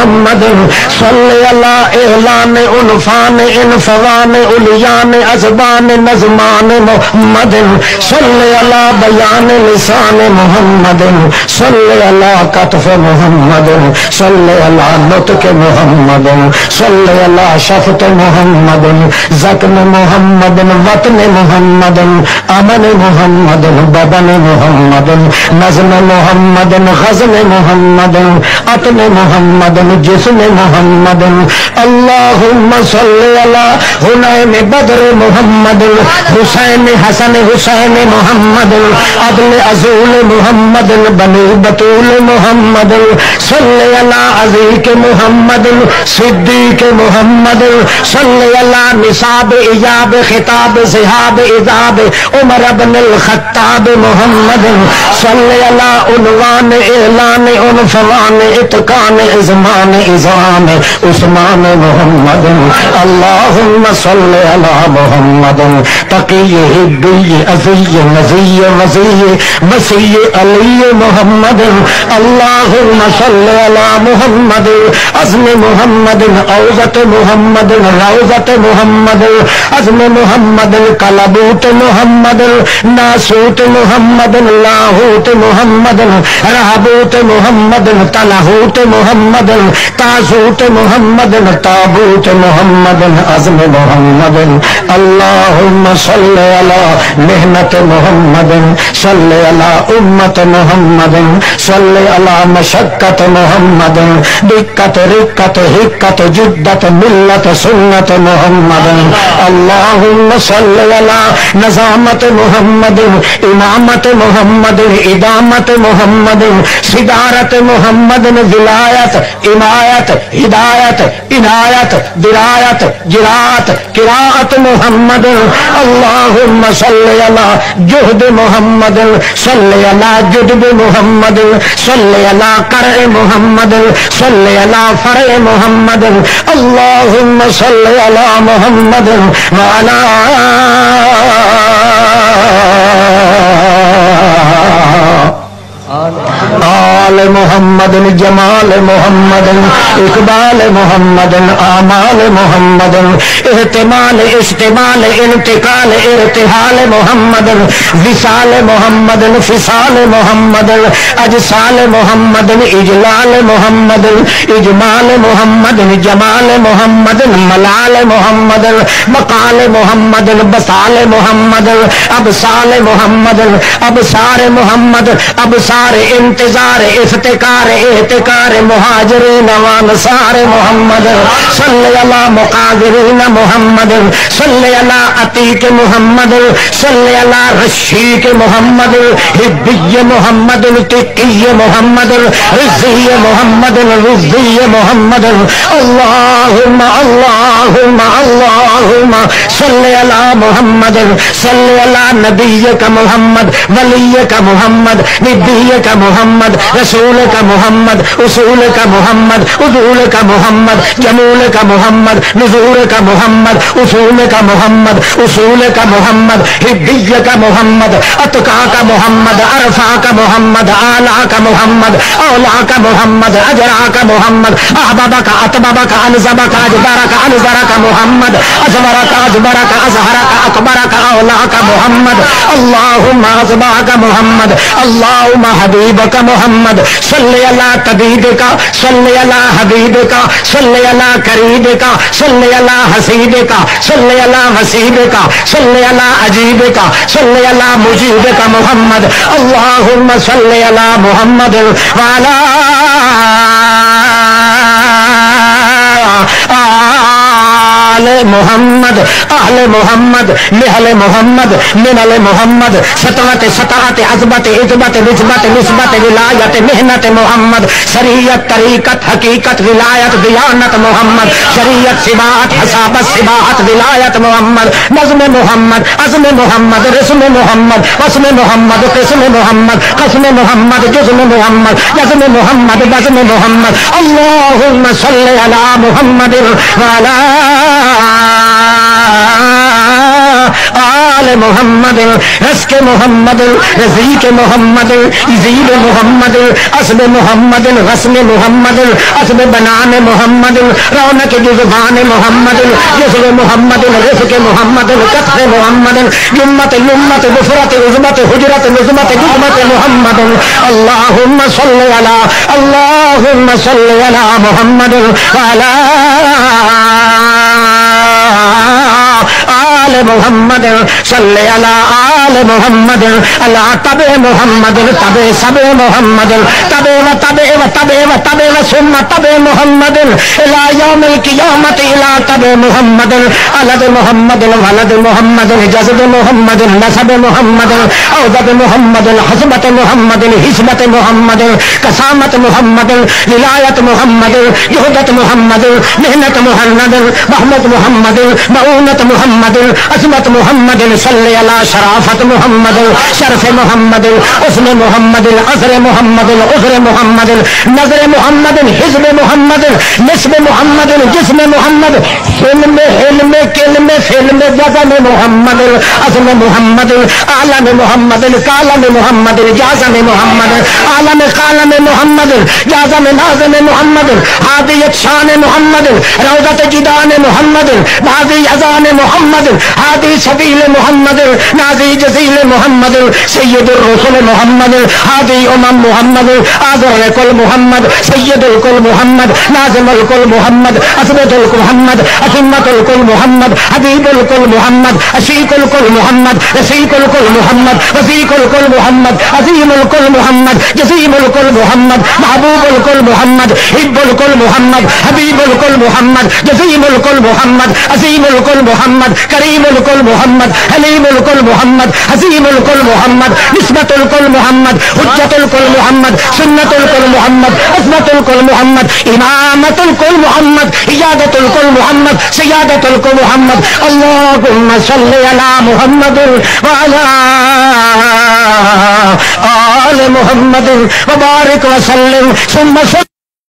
محمد صلی اللہ اعلان عنفان انفوان الیان ازبان نظمان محمد صلی اللہ بیان لسان محمد صلی اللہ کتف محمد صلی اللہ نطق محمد صلی اللہ شفت محمد زکن محمد وطن محمد امن محمد بدن محمد نظم محمد غزل محمد عطن محمد جسم محمد اللہم صلی اللہ حنین بدر محمد حسین حسن حسین محمد عدل عزول محمد بنی بطول محمد صلی اللہ عزیق محمد صدیق محمد صلی اللہ نصاب ایاب خطاب زہاب اذاب عمر بن الخطاب محمد صلی اللہ عنوان اعلان عنفوان اتقان ازمان ازام عثمان محمد اللہم صلی اللہ محمد تقی حبی عزی نزی وزی وسیع علی محمد اللہم صلی اللہ محمد عزم محمد اوزت محمد روزت محمد عزم محمد کلبوت محمد ناسوت محمد لاہوت محمد رہبوت محمد تلہوت محمد تازوت محمد تابوت محمد عزم محمد اللہم صلی علی محنت محمد صلی علی امت محمد صلی علی مشقت محمد دقت رقت حقت جدت ملت سنت محمد اللہم صلی علی نظامت محمد امامت محمد ادامت محمد صدارت محمد ولایت امایت ہدایت عنایت درایت جراعت قراءت محمد اللہم صلی علی جہد محمد صلی علی جدب محمد صلی علی قرع محمد صلی علی فرع محمد اللہم صلی علی محمد وعلی آل محمد جمال محمد اقبال محمد آمال محمد احتمال استعمال انتقال ارتحال محمد وصال محمد فصال محمد اجسال محمد اجلال محمد اجمال محمد جمال محمد ملال محمد مقال محمد بسال محمد ابسال محمد ابصار محمد ابصار انتظار افتقار احتکار مہاجرین وانصار محمد صلی اللہ مقادرین محمد صلی اللہ عتیق محمد صلی اللہ رشیق محمد حبی محمد تقی محمد رضی محمد رضی محمد اللہم اللہم اللہم صلی اللہ محمد صلی اللہ نبی کا محمد ولی کا محمد نبی کا محمد رسول کا محمد اصول کا محمد عدول کا محمد جمول کا محمد نزول کا محمد اصول کا محمد اصول کا محمد حبی کا محمد اتقا کا محمد عرفا کا محمد آلہ کا محمد اولا کا محمد اجرا کا محمد احبابا کا اتبابا کا انزبا کا اجبارا کا انزرا کا محمد ازورا کا اجبرا کا ازہرا کا اکبرا کا اولا کا محمد اللہم ازبا کا محمد اللہم حبیب کا محمد صلی اللہ طبیب کا صلی اللہ حبیب کا صلی اللہ قریب کا صلی اللہ حسیب کا صلی اللہ حسیب کا صلی اللہ عجیب کا صلی اللہ مجیب کا محمد اللہم صلی اللہ محمد وعلی آل محمد اہل محمد محل محمد منل محمد سطوت سطاعت عظمت عظمت نسبت نسبت ولایت محنت محمد شریعت طریقت حقیقت ولایت دیانت محمد شریعت سباعت حسابت سباعت ولایت محمد نظم محمد عزم محمد رسم محمد وسم محمد قسم محمد قسم محمد جزم محمد جزم محمد بزم محمد اللہم صلی علی محمد وعلی آل محمد رزق محمد رزیق محمد عزیب محمد اسب محمد غسل محمد اسب بنان محمد رونق جزبان محمد جزل محمد رزق محمد کتف محمد جمت یمت غفرت عظمت حجرت نظمت جزمت محمد اللهم صل على محمد وعلى آل محمد صلی علی آل محمد اللہ تب محمد تب سب محمد تب و تب و تب و تب و ثم تب محمد الی یوم القیامت الی تب محمد علد محمد ولد محمد جزد محمد نسب محمد عودت محمد حسبت محمد حسبت محمد قسامت محمد ولایت محمد یہودت محمد محنت محمد محمد محمد معونت محمد عظمت محمد صلی علی شرافت محمد شرف محمد حسن محمد اثر محمد عذر محمد نظر محمد حزب محمد نسب محمد جسم محمد علم علم کلم فلم جزم محمد عظم محمد عالم محمد کالم محمد جازم محمد عالم قالم محمد جازم نازم محمد حادیت شان محمد روضت جدان محمد بازی اذان محمد ہادی سبیل محمد نازی جزیل محمد سید الرسل محمد ہادی محمد آذر کل محمد سید الکل محمد نازم الکل محمد اسبت الکل محمد اتمت الکل محمد حبیب الکل محمد اشیق الکل محمد رسیق الکل محمد وسیق الکل محمد عظیم الکل محمد جسیم الکل محمد محبوب الکل محمد حب الکل محمد حبیب الکل محمد جسیم الکل محمد عظیم الکل محمد کریم الکل محمد حلیم الکل محمد حسیم الکل محمد نسبت الکل محمد حجت الکل محمد سنت الکل محمد عصمت الکل محمد امامت الکل محمد عیادت الکل محمد سیادت الکل محمد اللهم صل علی محمد وعلى آل محمد وبارک وسلم ثم